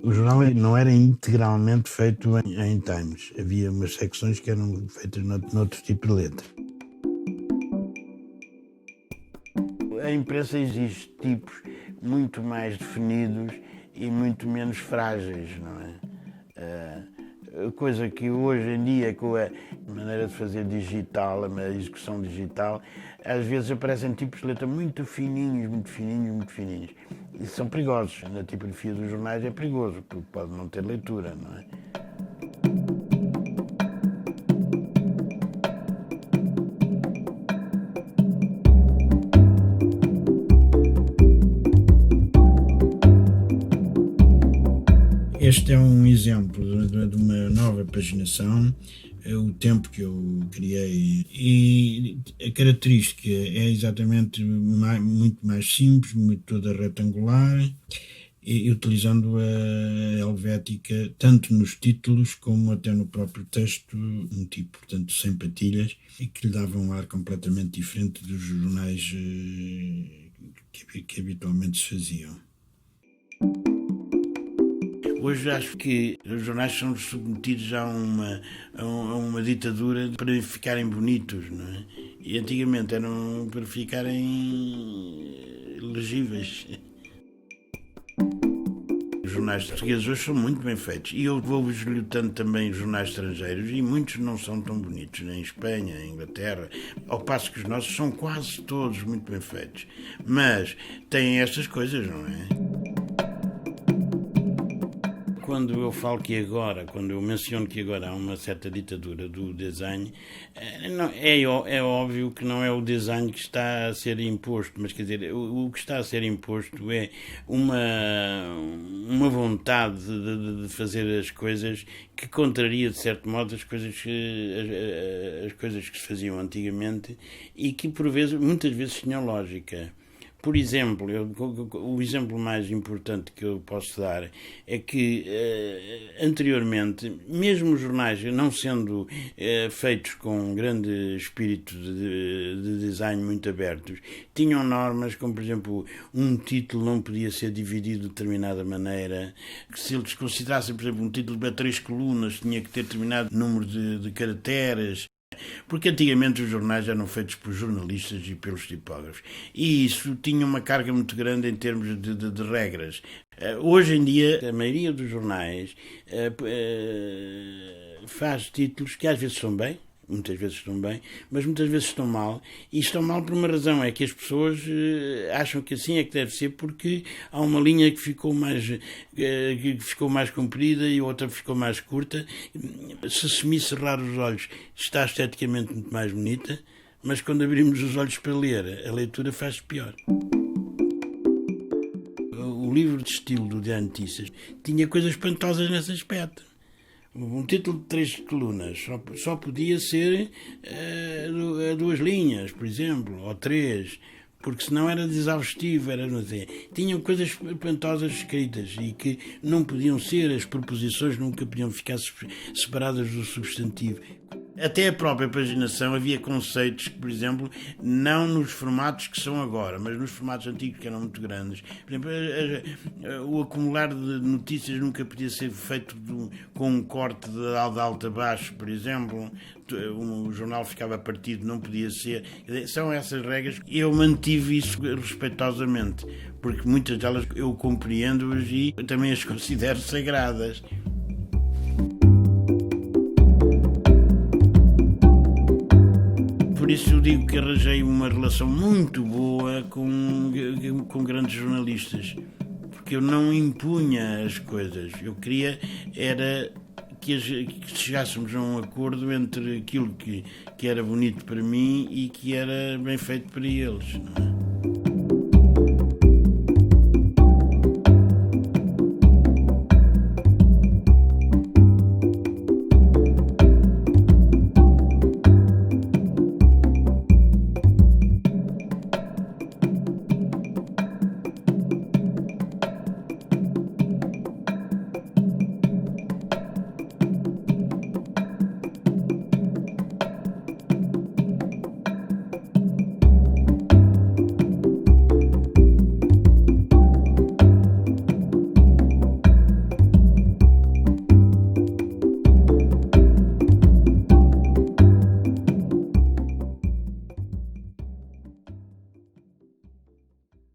O jornal não era integralmente feito em Times. Havia umas secções que eram feitas noutro tipo de letra. A imprensa exige tipos muito mais definidos e muito menos frágeis, não é? Coisa que hoje em dia, com a maneira de fazer digital, a execução digital, às vezes aparecem tipos de letra muito fininhos, muito fininhos, muito fininhos. E são perigosos. Na tipografia dos jornais é perigoso, porque pode não ter leitura, não é? Este é um exemplo de uma nova paginação, o tempo que eu criei, e a característica é exatamente muito mais simples, toda retangular, e utilizando a helvética tanto nos títulos como até no próprio texto, um tipo, portanto, sem patilhas, e que lhe dava um ar completamente diferente dos jornais que habitualmente se faziam. Hoje acho que os jornais são submetidos a uma ditadura para ficarem bonitos, não é? E antigamente eram para ficarem legíveis. Os jornais portugueses hoje são muito bem feitos e eu vou-vos tanto também os jornais estrangeiros e muitos não são tão bonitos, nem em Espanha, em Inglaterra, ao passo que os nossos são quase todos muito bem feitos. Mas têm estas coisas, não é? Quando eu falo que agora, quando eu menciono que agora há uma certa ditadura do design, é óbvio que não é o design que está a ser imposto, mas quer dizer, o que está a ser imposto é uma vontade de fazer as coisas que contraria, de certo modo, as coisas que se faziam antigamente e que, por vezes, muitas vezes tinham lógica. Por exemplo, o exemplo mais importante que eu posso dar é que, anteriormente, mesmo os jornais, não sendo feitos com um grande espírito de design muito abertos, tinham normas como, por exemplo, um título não podia ser dividido de determinada maneira, que se eles considerassem, por exemplo, um título de 3 colunas, tinha que ter determinado número de caracteres. Porque antigamente os jornais eram feitos por jornalistas e pelos tipógrafos. E isso tinha uma carga muito grande em termos de regras. Hoje em dia, a maioria dos jornais faz títulos que às vezes estão bem, muitas vezes estão bem, mas muitas vezes estão mal. E estão mal por uma razão, é que as pessoas acham que assim é que deve ser porque há uma linha que ficou mais comprida e outra ficou mais curta. Se semicerrar os olhos está esteticamente muito mais bonita, mas quando abrimos os olhos para ler, a leitura faz pior. O livro de estilo do Diário de Notícias tinha coisas espantosas nesse aspecto. Um título de 3 colunas só podia ser a 2 linhas, por exemplo, ou 3, porque senão era desexaustivo, tinham coisas espantosas escritas e que não podiam ser, as preposições nunca podiam ficar separadas do substantivo. Até a própria paginação havia conceitos que, por exemplo, não nos formatos que são agora, mas nos formatos antigos que eram muito grandes. Por exemplo, o acumular de notícias nunca podia ser feito com um corte de alto a baixo, por exemplo. O jornal ficava partido, não podia ser. São essas regras. Eu mantive isso respeitosamente, porque muitas delas eu compreendo-as e também as considero sagradas. Por isso eu digo que arranjei uma relação muito boa com grandes jornalistas, porque eu não impunha as coisas, eu queria era que chegássemos a um acordo entre aquilo que era bonito para mim e que era bem feito para eles, não é?